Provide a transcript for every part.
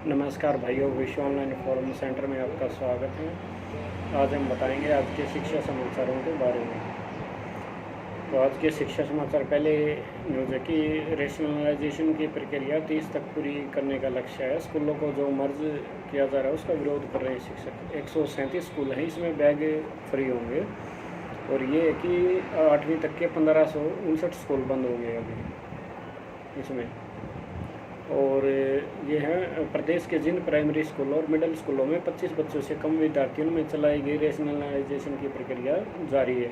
नमस्कार भाइयों, विश्व ऑनलाइन फोरम सेंटर में आपका स्वागत है। आज हम बताएंगे आज के शिक्षा समाचारों के बारे में। तो आज के शिक्षा समाचार पहले न्यूज़ है कि रेशनलाइजेशन की प्रक्रिया 30 तक पूरी करने का लक्ष्य है। स्कूलों को जो मर्ज किया जा रहा है उसका विरोध कर रहे हैं शिक्षक। 137 स्कूल हैं, इसमें बैग फ्री होंगे। और ये है कि 8वीं तक के 1559 स्कूल बंद होंगे अभी इसमें। और ये है प्रदेश के जिन प्राइमरी स्कूलों और मिडिल स्कूलों में 25 बच्चों से कम विद्यार्थियों में चलाई गई रेशनलाइजेशन की प्रक्रिया जारी है।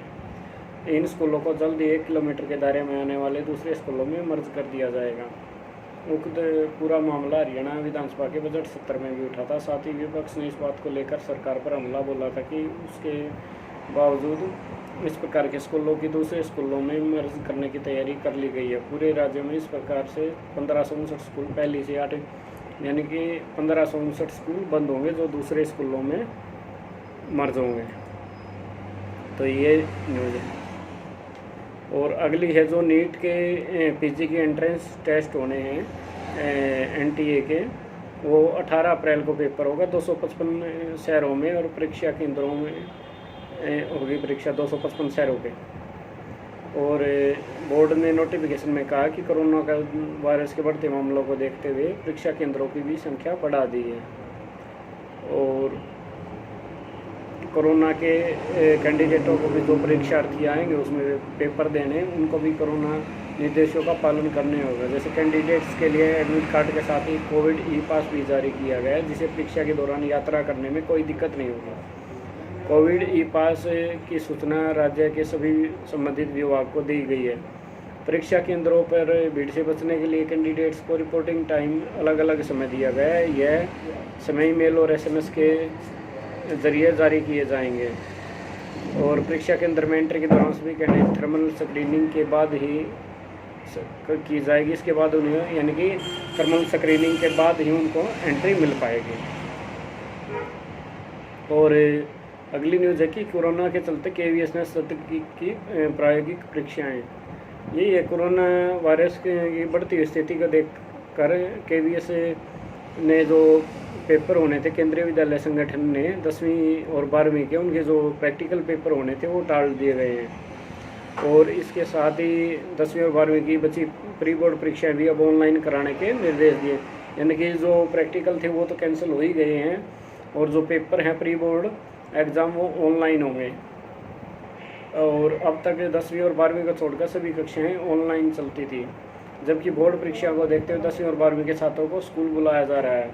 इन स्कूलों को जल्द 1 किलोमीटर के दायरे में आने वाले दूसरे स्कूलों में मर्ज कर दिया जाएगा। उक्त पूरा मामला हरियाणा विधानसभा के बजट सत्र में भी उठा था। साथ ही विपक्ष ने इस बात को लेकर सरकार पर हमला बोला था कि उसके बावजूद इस प्रकार के स्कूलों की दूसरे स्कूलों में मर्ज करने की तैयारी कर ली गई है। पूरे राज्य में इस प्रकार से 1559 स्कूल पहली से 8 यानी कि 1559 स्कूल बंद होंगे जो दूसरे स्कूलों में मर्ज होंगे। तो ये न्यूज़ है। और अगली है जो नीट के पीजी के एंट्रेंस टेस्ट होने हैं एनटीए के, वो 18 अप्रैल को पेपर होगा 255 शहरों में, और परीक्षा केंद्रों में होगी परीक्षा 255 शहरों पे। और बोर्ड ने नोटिफिकेशन में कहा कि कोरोना का वायरस के बढ़ते मामलों को देखते हुए परीक्षा केंद्रों की भी संख्या बढ़ा दी है। और कोरोना के कैंडिडेटों को भी जो परीक्षार्थी आएंगे उसमें पेपर देने, उनको भी कोरोना निर्देशों का पालन करने होगा। जैसे कैंडिडेट्स के लिए एडमिट कार्ड के साथ ही कोविड ई पास भी जारी किया गया है, जिसे परीक्षा के दौरान यात्रा करने में कोई दिक्कत नहीं होगी। कोविड ई पास की सूचना राज्य के सभी संबंधित विभाग को दी गई है। परीक्षा केंद्रों पर भीड़ से बचने के लिए कैंडिडेट्स को रिपोर्टिंग टाइम अलग अलग समय दिया गया है। यह समय ईमेल और एसएमएस के जरिए जारी किए जाएंगे। और परीक्षा केंद्र में एंट्री के दौरान सभी कैंडिडेट थर्मल स्क्रीनिंग के बाद ही की जाएगी। इसके बाद उन्हें यानी कि थर्मल स्क्रीनिंग के बाद ही उनको एंट्री मिल पाएगी। और अगली न्यूज़ है कि कोरोना के चलते केवीएस ने स्नातक की प्रायोगिक परीक्षाएं, यही है कोरोना वायरस की बढ़ती हुई स्थिति को देखकर केवीएस ने जो पेपर होने थे, केंद्रीय विद्यालय संगठन ने 10वीं और 12वीं के उनके जो प्रैक्टिकल पेपर होने थे वो टाल दिए गए हैं। और इसके साथ ही 10वीं और 12वीं की बची प्री बोर्ड परीक्षाएं भी अब ऑनलाइन कराने के निर्देश दिए। यानी कि जो प्रैक्टिकल थे वो तो कैंसिल हो ही गए हैं, और जो पेपर हैं प्री बोर्ड एग्ज़ाम वो ऑनलाइन होंगे। और अब तक 10वीं और 12वीं को छोड़कर सभी कक्षाएं ऑनलाइन चलती थी, जबकि बोर्ड परीक्षा को देखते हुए 10वीं और 12वीं के छात्रों को स्कूल बुलाया जा रहा है।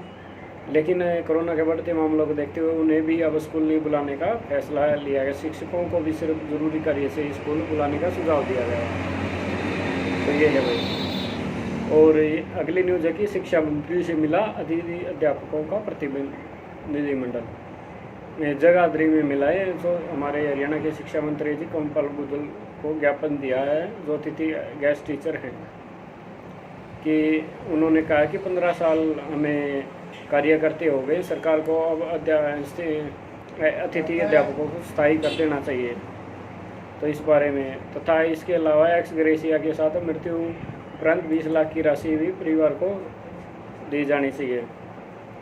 लेकिन कोरोना के बढ़ते मामलों को देखते हुए उन्हें भी अब स्कूल नहीं बुलाने का फैसला लिया गया। शिक्षकों को भी सिर्फ ज़रूरी कार्य से स्कूल बुलाने का सुझाव दिया गया। तो ये है भाई। और अगली न्यूज़ है कि शिक्षा मंत्री से मिला अतिथि अध्यापकों का प्रतिनिधिमंडल। जगाधरी में मिला है, जो हमारे हरियाणा के शिक्षा मंत्री जी कंवरपाल गुर्जर को ज्ञापन दिया है, जो अतिथि गेस्ट टीचर हैं, कि उन्होंने कहा कि 15 साल हमें कार्य करते हो गए, सरकार को अब अतिथि अध्यापकों को स्थायी कर देना चाहिए। तो इस बारे में तथा इसके अलावा एक्स ग्रेसिया के साथ मृत्यु उपरांत 20 लाख की राशि भी परिवार को दी जानी चाहिए।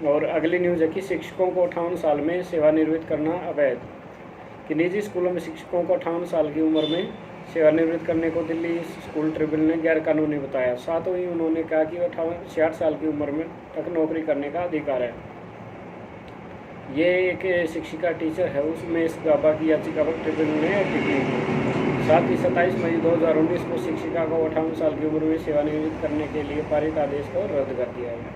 और अगली न्यूज़ है कि शिक्षकों को 58 साल में सेवानिवृत्त करना अवैध, कि निजी स्कूलों में शिक्षकों को 58 साल की उम्र में सेवानिवृत्त करने को दिल्ली स्कूल ट्रिब्यूनल ने गैर कानूनी बताया। साथ ही उन्होंने कहा कि 68 साल की उम्र में तक नौकरी करने का अधिकार है। ये एक शिक्षिका टीचर है, उसमें इस गाबा की याचिका पर ट्रिब्यूनल ने टिप्पणी। साथ ही 27 मई 2019 को शिक्षिका को 58 साल की उम्र में सेवानिवृत्त करने के लिए पारित आदेश को रद्द कर दिया गया।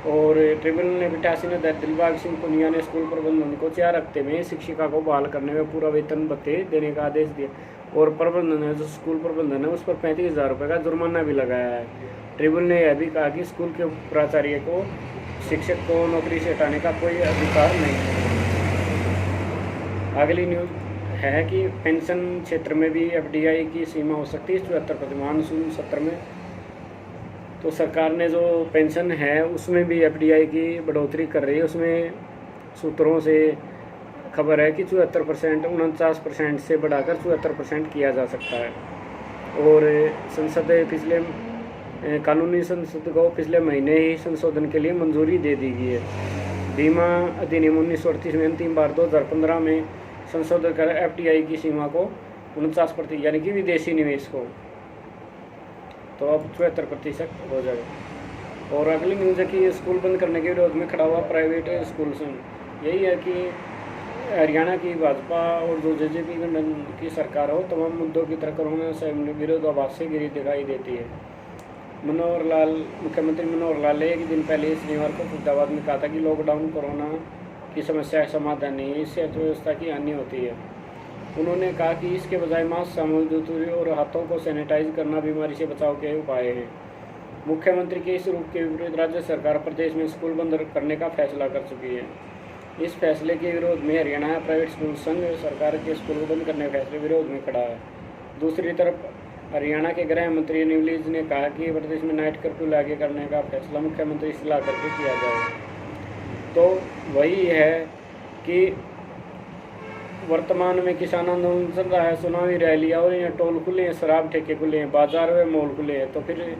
और ट्रिब्यूनल ने 88 ने दिलबाग सिंह पुनिया ने स्कूल प्रबंधन को 4 हफ्ते में शिक्षिका को बहाल करने में पूरा वेतन भत्ते देने का आदेश दिया। और प्रबंधन है, जो स्कूल प्रबंधन है, उस पर 35,000 रुपये का जुर्माना भी लगाया है। ट्रिब्यूनल ने यह भी कहा कि स्कूल के प्राचार्य को शिक्षक को नौकरी से हटाने का कोई अधिकार नहीं है। अगली न्यूज़ है कि पेंशन क्षेत्र में भी एफडीआई की सीमा हो सकती है 74%। मानसून सत्र में तो सरकार ने जो पेंशन है उसमें भी एफडीआई की बढ़ोतरी कर रही है। उसमें सूत्रों से खबर है कि 74% 49% से बढ़ाकर 74% किया जा सकता है। और संसद पिछले कानूनी संसद को पिछले महीने ही संशोधन के लिए मंजूरी दे दी गई है। बीमा अधिनियम 1938 में अंतिम बार 2015 में संशोधन कर FDI की सीमा को 49% यानी कि विदेशी निवेश को तो अब 74% हो जाएगा। और अगली न्यूज़ है कि स्कूल बंद करने के विरोध में खड़ा हुआ प्राइवेट स्कूल संघ। यही है कि हरियाणा की भाजपा और जो JJP की सरकार हो तमाम मुद्दों की तरह कोरोना से विरोधाभास से गिरी दिखाई देती है। मुख्यमंत्री मनोहर लाल ने एक दिन पहले शनिवार को फरीदाबाद में कहा था कि लॉकडाउन कोरोना की समस्या का समाधान नहीं है, इससे अर्थव्यवस्था की हानि होती है। उन्होंने कहा कि इसके बजाय मास्क, सामूहिक दूरी और हाथों को सैनिटाइज करना बीमारी से बचाव के उपाय हैं। मुख्यमंत्री के इस रूप के विपरीत राज्य सरकार प्रदेश में स्कूल बंद करने का फैसला कर चुकी है। इस फैसले के विरोध में हरियाणा प्राइवेट स्कूल संघ सरकार के स्कूल को बंद करने के फैसले विरोध में खड़ा है। दूसरी तरफ हरियाणा के गृह मंत्री न्यूलीज ने कहा कि प्रदेश में नाइट कर्फ्यू लागू करने का फैसला मुख्यमंत्री से सलाह करके किया जाए। तो वही है कि वर्तमान में किसान आंदोलन चल रहा है, चुनावी रैलियाँ और यहाँ टोल खुले हैं, शराब ठेके खुले हैं, बाजार व मॉल खुले हैं। तो फिर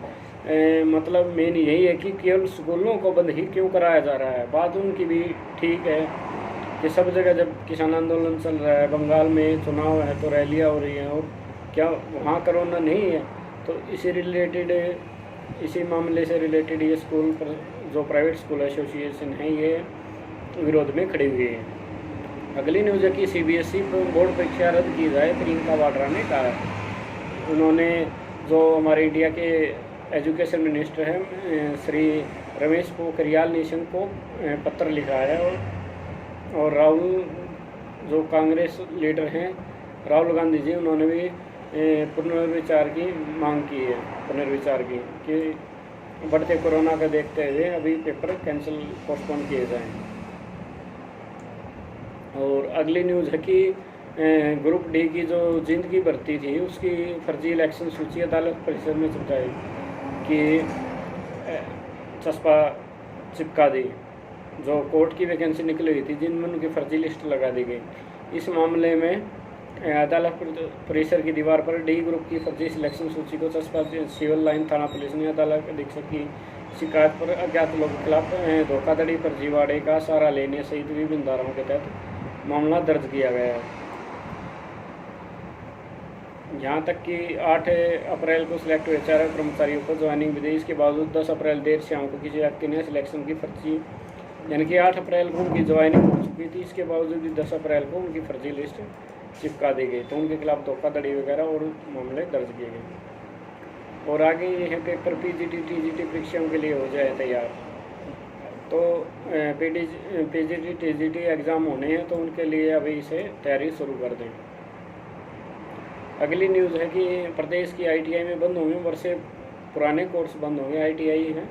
मतलब मेन यही है कि केवल स्कूलों को बंद ही क्यों कराया जा रहा है। बात उनकी भी ठीक है कि सब जगह जब किसान आंदोलन चल रहा है, बंगाल में चुनाव है तो रैलियाँ हो रही हैं और क्या वहाँ कोरोना नहीं है। तो इसी मामले से रिलेटेड ये स्कूल पर जो प्राइवेट स्कूल एसोसिएशन है ये विरोध में खड़ी हुई है। अगली न्यूज़ है कि CBSE बोर्ड परीक्षा रद्द की जाए, प्रियंका वाड्रा ने कहा है। उन्होंने जो हमारे इंडिया के एजुकेशन मिनिस्टर हैं श्री रमेश पोखरियाल निशंक को पत्र लिखा है और राहुल जो कांग्रेस लीडर हैं राहुल गांधी जी, उन्होंने भी पुनर्विचार की मांग की है, कि बढ़ते कोरोना का देखते हुए अभी पेपर कैंसिल पोस्टपोन किए जाएं। और अगली न्यूज़ है कि ग्रुप डी की जो जिंदगी भर्ती थी उसकी फर्जी इलेक्शन सूची अदालत परिसर में चिपकाई कि चस्पा चिपका दी। जो कोर्ट की वैकेंसी निकली हुई थी जिनमें उनकी फर्जी लिस्ट लगा दी गई। इस मामले में अदालत परिसर की दीवार पर डी ग्रुप की फर्जी सिलेक्शन सूची को चस्पा सिविल लाइन थाना पुलिस ने अदालत अधीक्षक की शिकायत पर अज्ञात लोगों के खिलाफ धोखाधड़ी, फर्जीवाड़े का सहारा लेने सहित विभिन्न धाराओं के तहत मामला दर्ज किया गया है। यहाँ तक कि 8 अप्रैल को सिलेक्ट हुए 4 कर्मचारियों को ज्वाइनिंग भी दी। इसके बावजूद 10 अप्रैल देर शाम को किसी व्यक्ति ने सिलेक्शन की फर्जी यानी कि 8 अप्रैल को उनकी ज्वाइनिंग हो चुकी थी, इसके बावजूद भी 10 अप्रैल को उनकी फर्जी लिस्ट चिपका दी गई। तो उनके खिलाफ धोखाधड़ी वगैरह और मामले दर्ज किए गए। और आगे ये है पेपर PGT TGT परीक्षाओं के लिए हो जाए तैयार। तो PGT TGT एग्ज़ाम होने हैं तो उनके लिए अभी इसे तैयारी शुरू कर दें। अगली न्यूज़ है कि प्रदेश की ITI में बंद होंगे, वर्षे पुराने कोर्स बंद होंगे। ITI है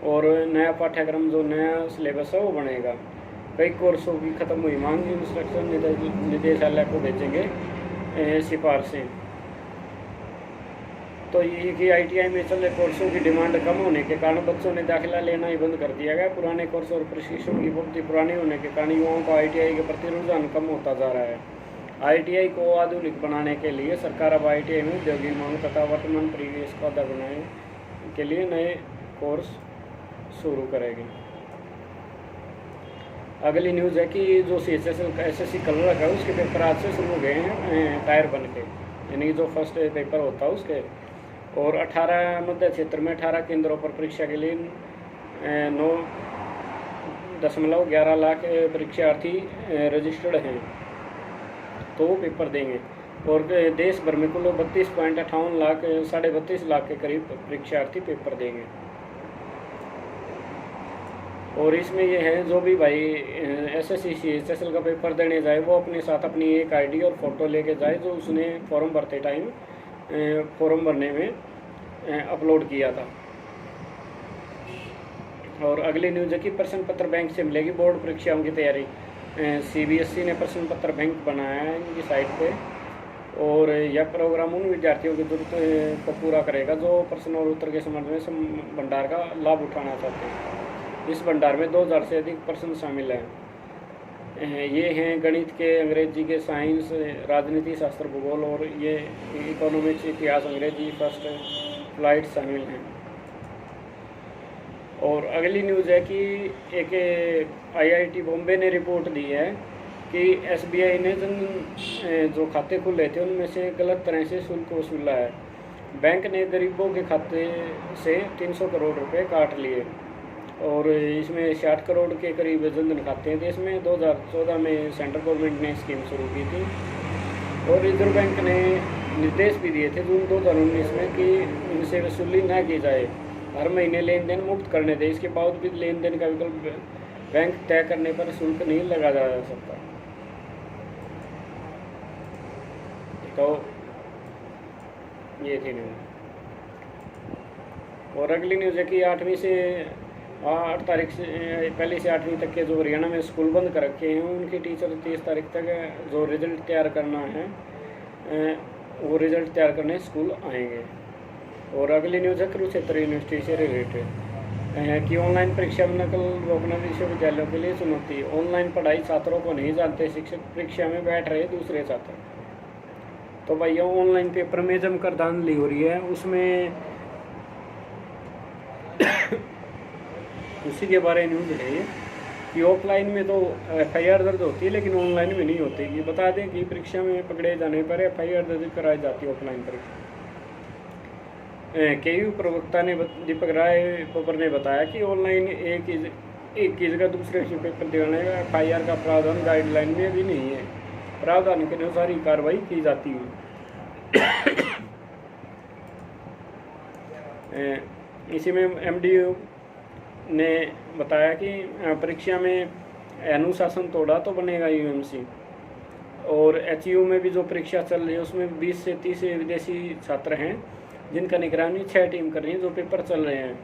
और नया पाठ्यक्रम जो नया सिलेबस है वो बनेगा। कई कोर्सों की ख़त्म हुई मांग, इंस्ट्रक्शन निदेशालय को भेजेंगे सिफारिशें। तो ये कि ITI में चल रहे कोर्सों की डिमांड कम होने के कारण बच्चों ने दाखिला लेना ही बंद कर दिया गया। पुराने कोर्स और प्रशिक्षण की पद्धति पुरानी होने के कारण युवाओं का ITI के प्रति रुझान कम होता जा रहा है। ITI को आधुनिक बनाने के लिए सरकार अब ITI में औद्योगिक मांग तथा वर्तमान परिवेश को आधार बनाने के लिए नए कोर्स शुरू करेगी। अगली न्यूज़ है कि जो SSC कलर है उसके पेपर आज से शुरू हो गए हैं टायर बन के, यानी कि जो फर्स्ट पेपर होता है उसके। और 18 मध्य क्षेत्र में 18 केंद्रों पर परीक्षा के लिए 9.11 लाख परीक्षार्थी रजिस्टर्ड हैं, तो वो पेपर देंगे। और देश भर में कुल 32.58 लाख 32.5 लाख के करीब परीक्षार्थी पेपर देंगे। और इसमें ये है जो भी भाई SSC CHSL का पेपर देने जाए वो अपने साथ अपनी एक ID और फ़ोटो लेके जाए जो उसने फॉर्म भरते टाइम फॉर्म भरने में अपलोड किया था। और अगली न्यूज़ है कि प्रश्न पत्र बैंक से मिलेगी बोर्ड परीक्षाओं की तैयारी। CBSE ने प्रश्न पत्र बैंक बनाया है इनकी साइट पे और यह प्रोग्राम उन विद्यार्थियों की जरूरत को पूरा करेगा जो प्रश्न और उत्तर के संबंध में भंडार का लाभ उठाना चाहते हैं। इस भंडार में 2000 से अधिक प्रश्न शामिल हैं। ये हैं गणित के, अंग्रेजी के, साइंस, राजनीति शास्त्र, भूगोल और ये इकोनॉमिक्स, इतिहास, अंग्रेजी, फर्स्ट फ्लाइट शामिल हैं। और अगली न्यूज़ है कि एक IIT बॉम्बे ने रिपोर्ट दी है कि SBI ने जो खाते खुले थे उनमें से गलत तरह से शुल्क वसूला है। बैंक ने गरीबों के खाते से 300 करोड़ रुपए काट लिए और इसमें 60 करोड़ के करीब जनधन खाते हैं देश में। 2014 में सेंट्रल गवर्नमेंट ने स्कीम शुरू की थी और रिजर्व बैंक ने निर्देश भी दिए थे जून 2019 में कि इनसे वसूली न की जाए, हर महीने लेन देन मुक्त करने दें। इसके बावजूद लेन देन का विकल्प बैंक तय करने पर शुल्क नहीं लगा जा सकता। तो ये थी न्यूज़। और अगली न्यूज़ है कि 8वीं से 8 तारीख से पहली से 8वीं तक के जो हरियाणा में स्कूल बंद कर रखे हैं उनके टीचर 30 तारीख तक जो रिज़ल्ट तैयार करना है वो रिज़ल्ट तैयार करने स्कूल आएंगे। और अगली न्यूज़ है कुरुक्षेत्र यूनिवर्सिटी से रिलेटेड कि ऑनलाइन परीक्षा में नकल रोकना विश्वविद्यालयों के लिए चुनौती। ऑनलाइन पढ़ाई छात्रों को नहीं जानते, शिक्षक परीक्षा में बैठ रहे दूसरे छात्र। तो भैया ऑनलाइन पेपर में जमकर धांधली हो रही है, उसमें उसी के बारे में न्यूज़ है कि ऑफलाइन में तो FIR दर्ज होती है लेकिन ऑनलाइन में नहीं होती। ये बता दें कि परीक्षा में पकड़े जाने पर FIR दर्ज कराई जाती है ऑफलाइन परीक्षा। KU प्रवक्ता ने दीपक राय पोपर ने बताया कि ऑनलाइन एक की जगह दूसरे से पेपर देने का FIR का प्रावधान गाइडलाइन में अभी नहीं है। प्रावधान के अनुसार ही कार्रवाई की जाती है। इसी में MDO ने बताया कि परीक्षा में अनुशासन तोड़ा तो बनेगा UMC। और HU में भी जो परीक्षा चल रही है उसमें 20 से 30 विदेशी छात्र हैं जिनका निगरानी 6 टीम कर रही है जो पेपर चल रहे हैं।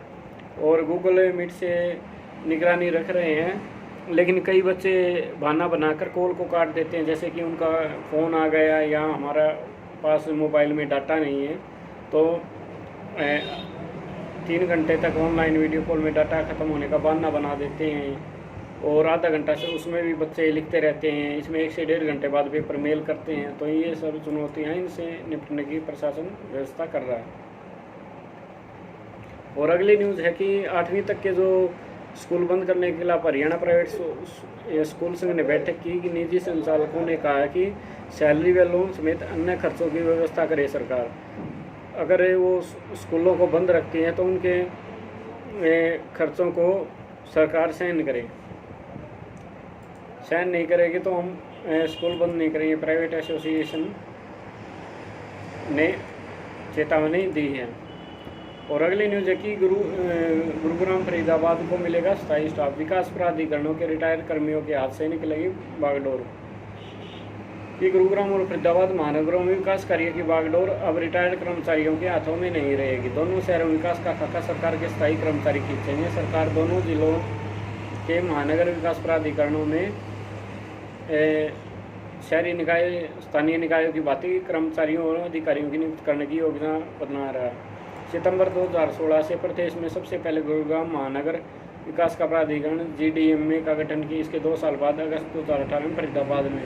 और गूगल मीट से निगरानी रख रहे हैं, लेकिन कई बच्चे बहाना बनाकर कॉल को काट देते हैं, जैसे कि उनका फ़ोन आ गया या हमारा पास मोबाइल में डाटा नहीं है तो 3 घंटे तक ऑनलाइन वीडियो कॉल में डाटा ख़त्म होने का बहाना बना देते हैं और आधा घंटा से उसमें भी बच्चे लिखते रहते हैं। इसमें 1 से 1.5 घंटे बाद पेपर मेल करते हैं। तो ये सब चुनौतियाँ हैं, इनसे निपटने की प्रशासन व्यवस्था कर रहा है। और अगली न्यूज़ है कि 8वीं तक के जो स्कूल बंद करने के खिलाफ हरियाणा प्राइवेट स्कूल संघ ने बैठक की कि निजी संचालकों ने कहा है कि सैलरी व लोन समेत अन्य खर्चों की व्यवस्था करे सरकार। अगर वो स्कूलों को बंद रखती हैं तो उनके खर्चों को सरकार सहन करे। सहन नहीं करेगी तो हम स्कूल बंद नहीं करेंगे। प्राइवेट एसोसिएशन ने चेतावनी दी है। और अगली न्यूज़ है कि गुरुग्राम फरीदाबाद को मिलेगा स्थायी स्टाफ। विकास प्राधिकरणों के रिटायर्ड कर्मियों के हाथ से निकलेगी बागडोर। कि गुरुग्राम और फरीदाबाद महानगरों में विकास कार्य की बागडोर अब रिटायर्ड कर्मचारियों के हाथों में नहीं रहेगी। दोनों शहरों में विकास का खाका सरकार के स्थायी कर्मचारी खींचेंगे। सरकार दोनों जिलों के महानगर विकास प्राधिकरणों में शहरी निकाय स्थानीय निकायों की भांति कर्मचारियों और अधिकारियों की नियुक्त करने की योजना बना रहा है। सितंबर 2016 से प्रदेश में सबसे पहले गुरुग्राम महानगर विकास का प्राधिकरण GDMA का गठन की। इसके 2 साल बाद अगस्त 2018 में फरीदाबाद में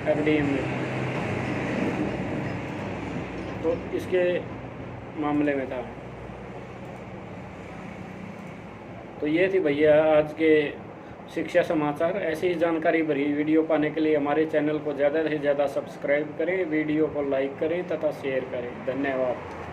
FDM में तो इसके मामले में था। तो ये थी भैया आज के शिक्षा समाचार। ऐसी ही जानकारी भरी वीडियो पाने के लिए हमारे चैनल को ज़्यादा से ज़्यादा सब्सक्राइब करें, वीडियो को लाइक करें तथा शेयर करें। धन्यवाद।